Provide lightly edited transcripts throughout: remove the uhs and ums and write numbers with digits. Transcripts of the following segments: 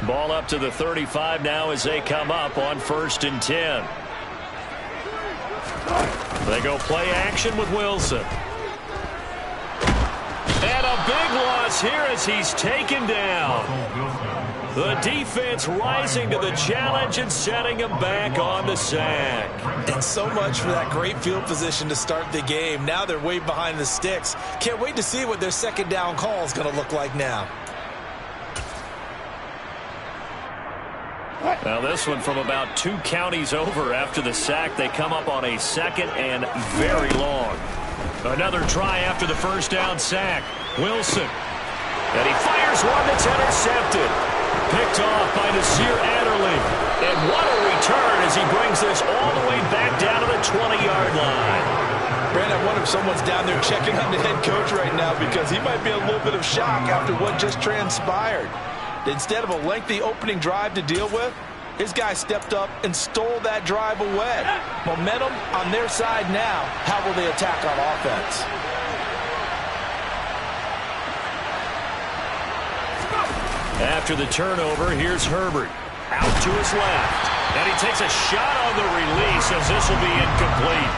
Ball up to the 35 now as they come up on 1st and 10. They go play action with Wilson. And a big loss here as he's taken down. The defense rising to the challenge and setting him back on the sack. And so much for that great field position to start the game. Now they're way behind the sticks. Can't wait to see what their second down call is going to look like now. Now this one from about 2 counties over after the sack. They come up on a 2nd and very long. Another try after the first down sack. Wilson. And he fires one that's intercepted. Picked off by Nasir Adderley. And what a return as he brings this all the way back down to the 20-yard line. Brandon, I wonder if someone's down there checking on the head coach right now because he might be a little bit of shock after what just transpired. Instead of a lengthy opening drive to deal with, his guy stepped up and stole that drive away. Momentum on their side now. How will they attack on offense? After the turnover, here's Herbert. Out to his left. And he takes a shot on the release as this will be incomplete.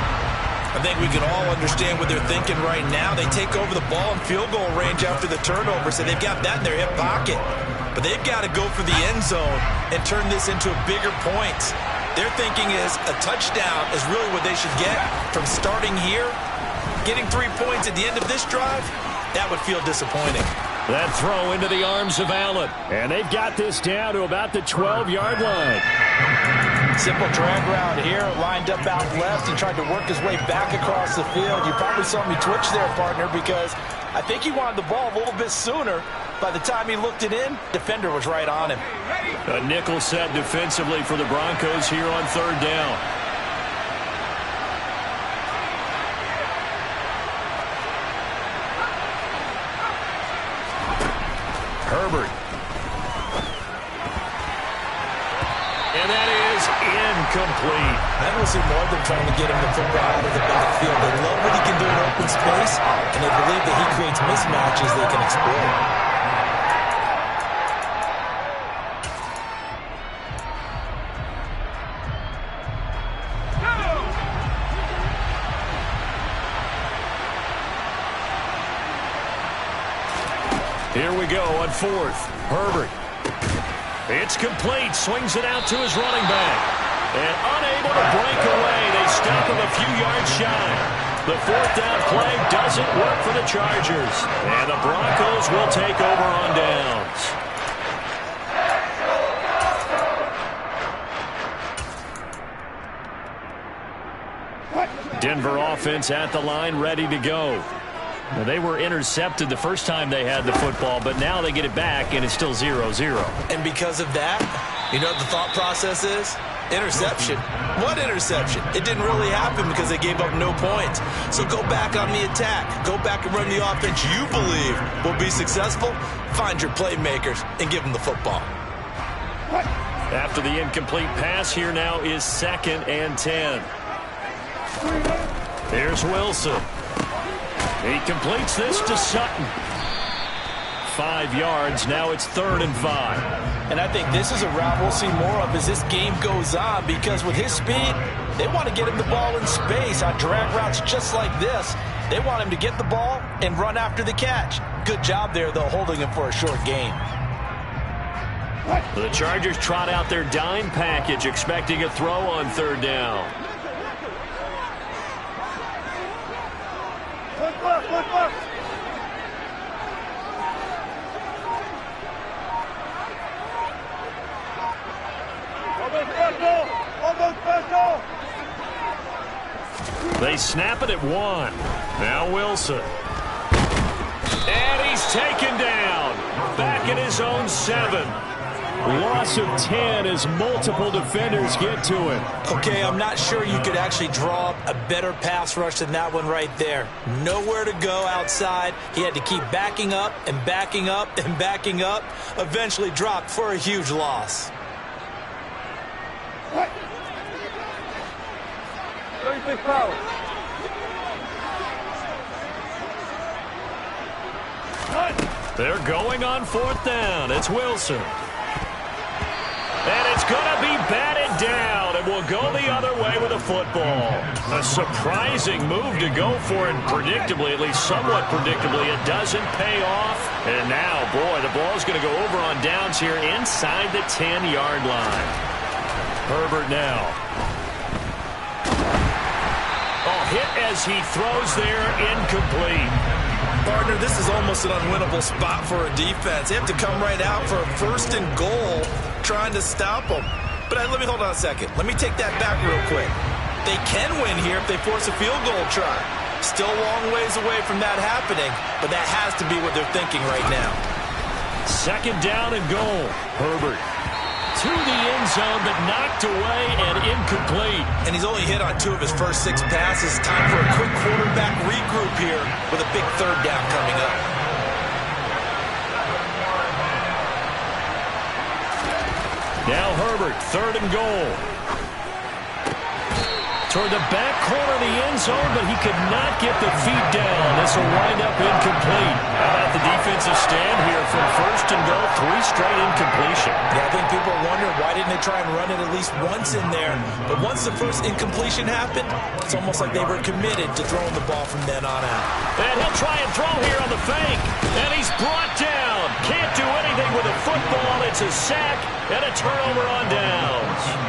I think we can all understand what they're thinking right now. They take over the ball in field goal range after the turnover, so they've got that in their hip pocket. But they've got to go for the end zone and turn this into bigger points. Their thinking is a touchdown is really what they should get from starting here. Getting 3 points at the end of this drive, that would feel disappointing. That throw into the arms of Allen. And they've got this down to about the 12-yard line. Simple drag route here, lined up out left and tried to work his way back across the field. You probably saw me twitch there, partner, because I think he wanted the ball a little bit sooner. By the time he looked it in, defender was right on him. A nickel set defensively for the Broncos here on 3rd down. Herbert. And that is incomplete. I will see more of them trying to get him the football out of the backfield. They love what he can do in open space, and they believe that he creates mismatches they can exploit. Here we go on 4th. Herbert. It's complete. Swings it out to his running back. And unable to break away. They stop him a few yards shy. The 4th down play doesn't work for the Chargers. And the Broncos will take over on downs. Denver offense at the line, ready to go. Well, they were intercepted the first time they had the football, but now they get it back, and it's still 0-0. And because of that, you know what the thought process is? Interception. What interception? It didn't really happen because they gave up no points. So go back on the attack. Go back and run the offense you believe will be successful. Find your playmakers and give them the football. After the incomplete pass, here now is 2nd and 10. Here's Wilson. He completes this to Sutton. 5 yards. Now it's 3rd and 5. And I think this is a route we'll see more of as this game goes on, because with his speed, they want to get him the ball in space on drag routes just like this. They want him to get the ball and run after the catch. Good job there, though, holding him for a short gain. The Chargers trot out their dime package, expecting a throw on 3rd down. They snap it at 1. Now Wilson. And he's taken down. Back in his own 7. Loss of 10 as multiple defenders get to him. Okay, I'm not sure you could actually draw up a better pass rush than that one right there. Nowhere to go outside. He had to keep backing up and backing up and backing up. Eventually dropped for a huge loss. Big foul. They're going on 4th down. It's Wilson. going to be batted down and will go the other way with a football. A surprising move to go for it predictably, at least somewhat predictably. It doesn't pay off. And now, boy, the ball's going to go over on downs here inside the 10-yard line. Herbert now. Oh, hit as he throws there, incomplete. Partner, this is almost an unwinnable spot for a defense. They have to come right out for a 1st and goal trying to stop them. But let me hold on a second. Let me take that back real quick. They can win here if they force a field goal try. Still a long ways away from that happening, but that has to be what they're thinking right now. 2nd down and goal. Herbert to the end zone, but knocked away and incomplete. And he's only hit on 2 of his first 6 passes. Time for a quick quarterback regroup here with a big 3rd down coming up. Now Herbert, 3rd and goal. Toward the back corner of the end zone, but he could not get the feet down. This will wind up incomplete. How about the defensive stand here from 1st and goal? 3 straight incompletion. Yeah, I think people are wondering why didn't they try and run it at least once in there. But once the first incompletion happened, it's almost like they were committed to throwing the ball from then on out. And he'll try and throw here on the fake. And he's brought down. Can't do anything with a football. It's a sack and a turnover on downs.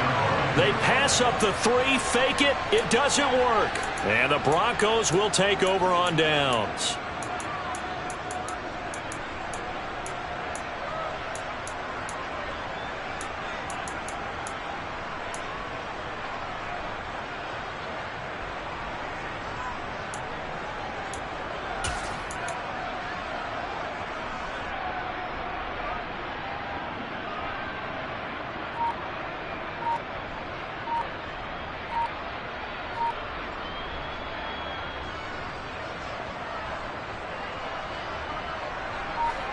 They pass up the 3, fake it, it doesn't work. And the Broncos will take over on downs.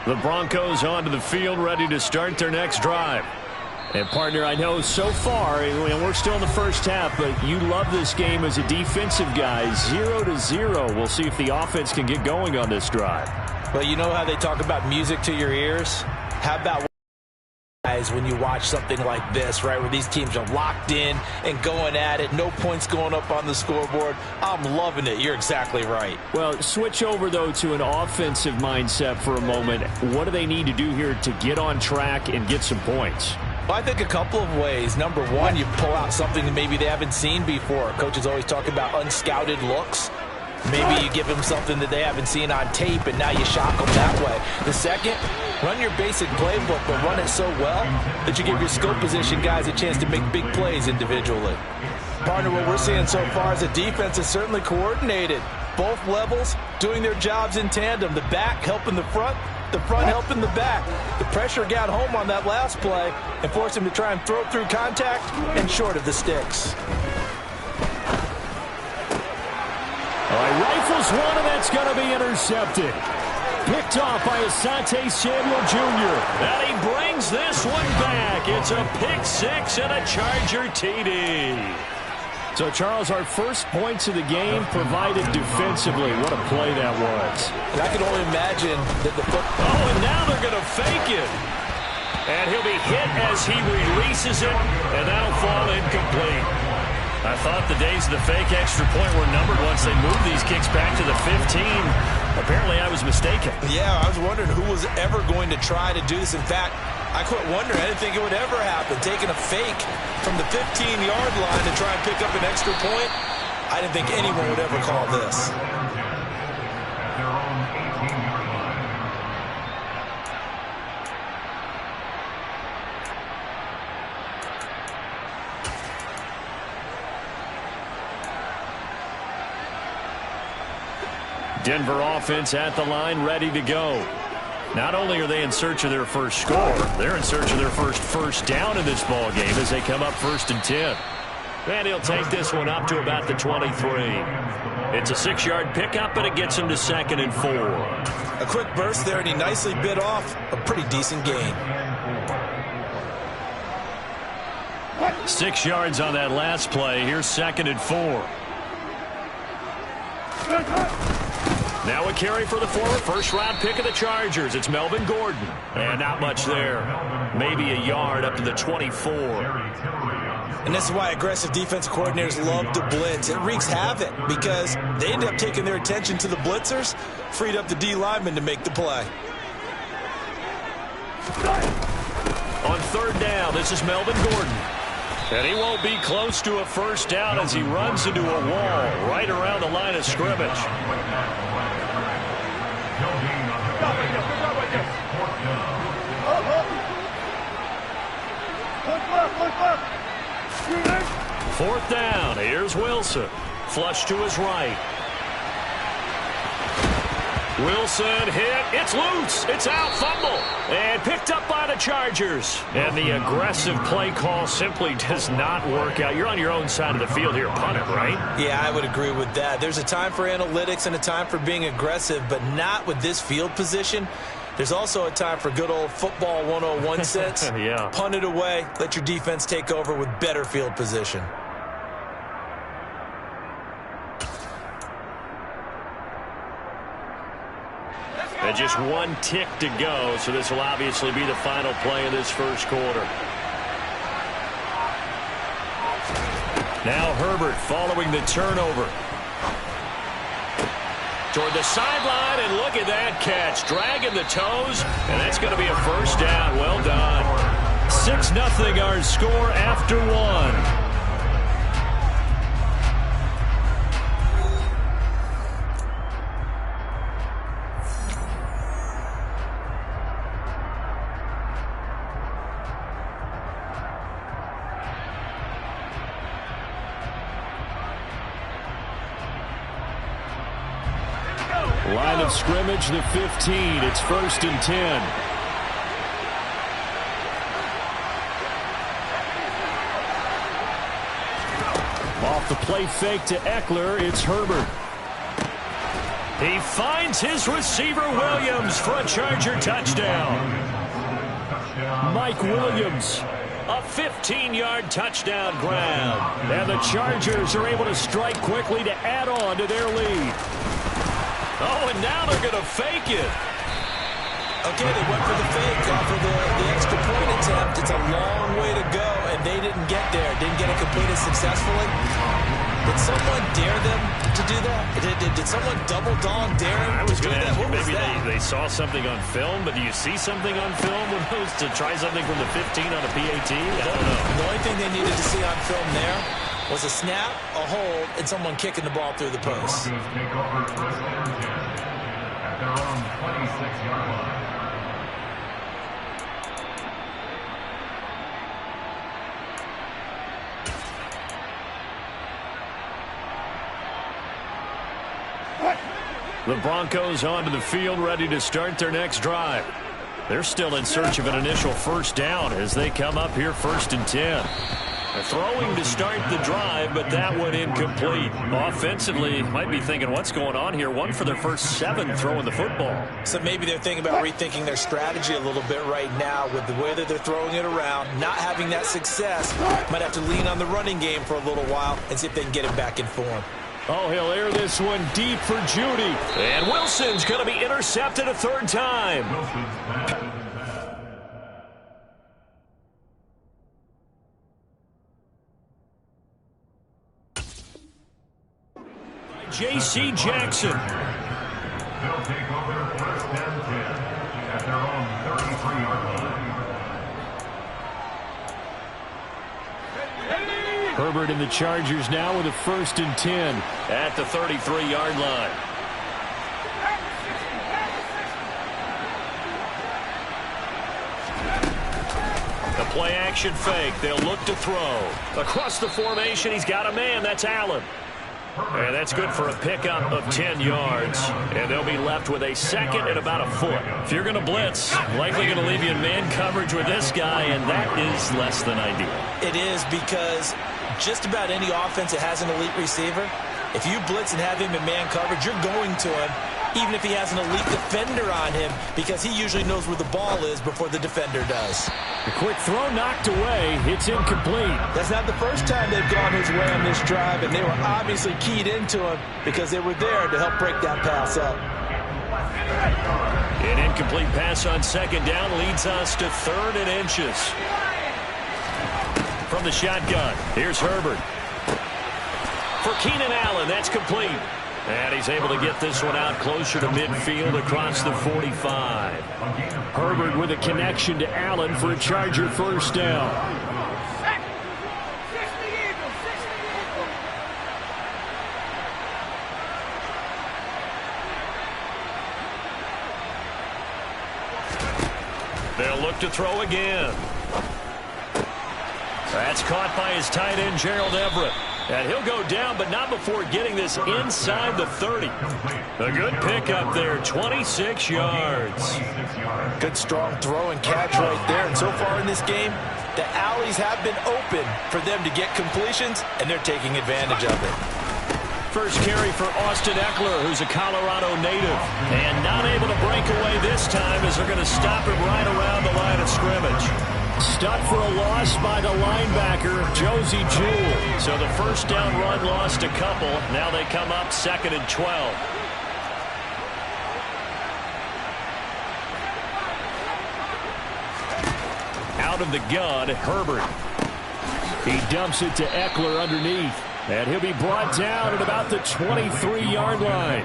The Broncos onto the field, ready to start their next drive. And, partner, I know so far, and we're still in the first half, but you love this game as a defensive guy. 0-0. We'll see if the offense can get going on this drive. Well, you know how they talk about music to your ears? How about when you watch something like this, right, where these teams are locked in and going at it, no points going up on the scoreboard? I'm loving it. You're exactly right. Well, switch over, though, to an offensive mindset for a moment. What do they need to do here to get on track and get some points? Well, I think a couple of ways. Number one, you pull out something that maybe they haven't seen before. Coaches always talk about unscouted looks. Maybe you give them something that they haven't seen on tape, and now you shock them that way. The second, run your basic playbook, but run it so well that you give your skill position guys a chance to make big plays individually. Partner, what we're seeing so far is the defense is certainly coordinated. Both levels doing their jobs in tandem. The back helping the front helping the back. The pressure got home on that last play and forced him to try and throw through contact and short of the sticks. All right, rifles one, and that's going to be intercepted. Picked off by Asante Samuel Jr. And he brings this one back. It's a pick 6 and a Charger TD. So, Charles, our first points of the game provided defensively. What a play that was. And I can only imagine that the football. Oh, and now they're going to fake it. And he'll be hit as he releases it, and that'll fall incomplete. I thought the days of the fake extra point were numbered once they moved these kicks back to the 15. Apparently, I was mistaken. Yeah, I was wondering who was ever going to try to do this. In fact, I quit wondering. I didn't think it would ever happen. Taking a fake from the 15-yard line to try and pick up an extra point, I didn't think anyone would ever call this. Denver offense at the line, ready to go. Not only are they in search of their first score, they're in search of their first down in this ball game as they come up 1st and 10. And he'll take this one up to about the 23. It's a 6-yard pickup, and it gets him to 2nd and 4. A quick burst there, and he nicely bit off a pretty decent gain. 6 yards on that last play. Here's 2nd and 4. Now a carry for the former first-round pick of the Chargers. It's Melvin Gordon. And not much there. Maybe a yard up to the 24. And this is why aggressive defensive coordinators love to blitz. It wreaks havoc because they end up taking their attention to the blitzers, freed up the D lineman to make the play. On third down, this is Melvin Gordon. And he won't be close to a first down as he runs into a wall right around the line of scrimmage. Fourth down, here's Wilson. Flush to his right. Wilson hit. It's loose. It's out. Fumble. And picked up by the Chargers. And the aggressive play call simply does not work out. You're on your own side of the field here. Punt it, right? Yeah, I would agree with that. There's a time for analytics and a time for being aggressive, but not with this field position. There's also a time for good old football 101 sense. Yeah. Punt it away. Let your defense take over with better field position. And just one tick to go, so this will obviously be the final play of this first quarter. Now Herbert following the turnover. Toward the sideline, and look at that catch. Dragging the toes, and that's going to be a first down. Well done. 6-0 our score after one. Line of scrimmage, the 15. It's 1st and 10. Off the play fake to Eckler, it's Herbert. He finds his receiver Williams for a Charger touchdown. Mike Williams, a 15-yard touchdown grab. And the Chargers are able to strike quickly to add on to their lead. Oh, and now they're going to fake it. Okay, they went for the fake off of the extra point attempt. It's a long way to go, and they didn't get there. Didn't get it completed successfully. Did someone dare them to do that? Did someone double dog dare them? I was going to ask you, maybe they saw something on film, but do you see something on film with those to try something from the 15 on a PAT? I don't know. The only thing they needed to see on film there was a snap, a hold, and someone kicking the ball through the post. The Broncos onto the field, ready to start their next drive. They're still in search of an initial first down as they come up here 1st and 10. They're throwing to start the drive, but that one incomplete. Offensively, might be thinking, what's going on here? One for their first 7 throwing the football. So maybe they're thinking about rethinking their strategy a little bit right now with the way that they're throwing it around, not having that success. Might have to lean on the running game for a little while and see if they can get it back in form. Oh, he'll air this one deep for Judy. And Wilson's going to be intercepted a 3rd time. J.C. Jackson. They'll take over 1st and 10 at their own 33-yard line. Herbert and the Chargers now with a 1st and 10 at the 33-yard line. The play action fake. They'll look to throw. Across the formation, he's got a man. That's Allen. And that's good for a pickup of 10 yards. And they'll be left with a 2nd and about a foot. If you're going to blitz, likely going to leave you in man coverage with this guy, and that is less than ideal. It is, because just about any offense that has an elite receiver, if you blitz and have him in man coverage, you're going to him even if he has an elite defender on him, because he usually knows where the ball is before the defender does. The quick throw knocked away. It's incomplete. That's not the first time they've gone his way on this drive, and they were obviously keyed into him because they were there to help break that pass up. An incomplete pass on second down leads us to 3rd and inches. From the shotgun, here's Herbert. For Keenan Allen, that's complete. And he's able to get this one out closer to midfield across the 45. Herbert with a connection to Allen for a Charger first down. They'll look to throw again. That's caught by his tight end, Gerald Everett. And he'll go down, but not before getting this inside the 30. A good pickup there, 26 yards. Good strong throw and catch right there. And so far in this game, the alleys have been open for them to get completions, and they're taking advantage of it. First carry for Austin Eckler, who's a Colorado native. And not able to break away this time as they're going to stop him right around the line of scrimmage. Stopped for a loss by the linebacker, Josie Jewell. So the first down run lost a couple. Now they come up 2nd and 12. Out of the gun, Herbert. He dumps it to Eckler underneath. And he'll be brought down at about the 23-yard line.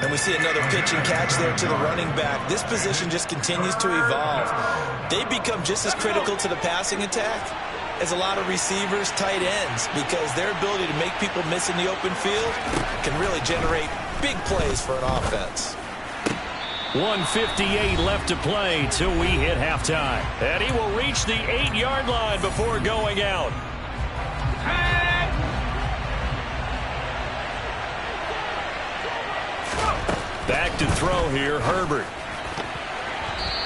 And we see another pitch and catch there to the running back. This position just continues to evolve. They become just as critical to the passing attack as a lot of receivers, tight ends, because their ability to make people miss in the open field can really generate big plays for an offense. 1:58 left to play till we hit halftime. And he will reach the 8-yard line before going out. Back to throw here, Herbert.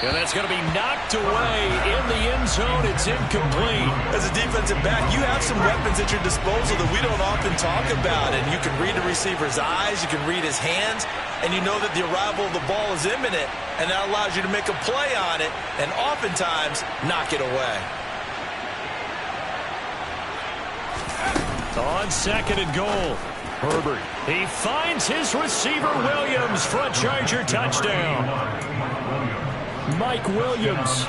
And that's going to be knocked away in the end zone. It's incomplete. As a defensive back, you have some weapons at your disposal that we don't often talk about. And you can read the receiver's eyes, you can read his hands, and you know that the arrival of the ball is imminent, and that allows you to make a play on it and oftentimes knock it away. On 2nd and goal, Herbert. He finds his receiver, Williams, for a Charger touchdown. Mike Williams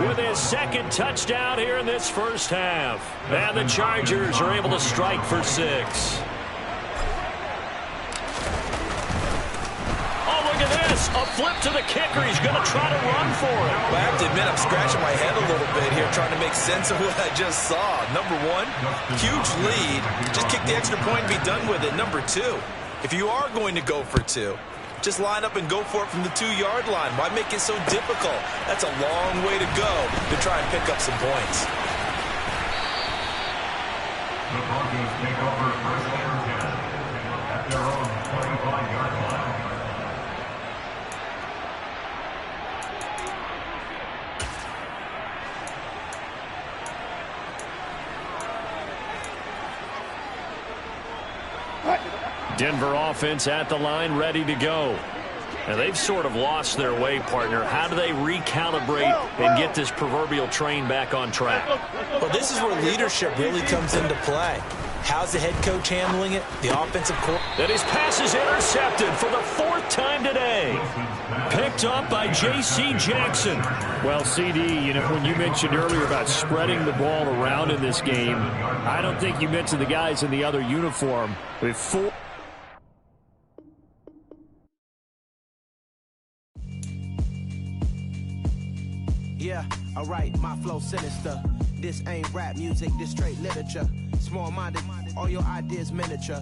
with his 2nd touchdown here in this first half. And the Chargers are able to strike for 6. Oh, look at this. A flip to the kicker. He's going to try to run for it. Well, I have to admit, I'm scratching my head a little bit here trying to make sense of what I just saw. Number one, huge lead. Just kick the extra point and be done with it. Number two, if you are going to go for 2, just line up and go for it from the 2-yard line. Why make it so difficult? That's a long way to go to try and pick up some points. The Broncos take over 1st and 10 at their own 25-yard line. Denver offense at the line, ready to go. And they've sort of lost their way, partner. How do they recalibrate and get this proverbial train back on track? Well, this is where leadership really comes into play. How's the head coach handling it? The offensive coordinator. And his pass is intercepted for the 4th time today. Picked up by J.C. Jackson. Well, CD, you know, when you mentioned earlier about spreading the ball around in this game, I don't think you mentioned the guys in the other uniform. With 4. Yeah, alright, my flow sinister. This ain't rap music, this straight literature. Small-minded, all your ideas miniature.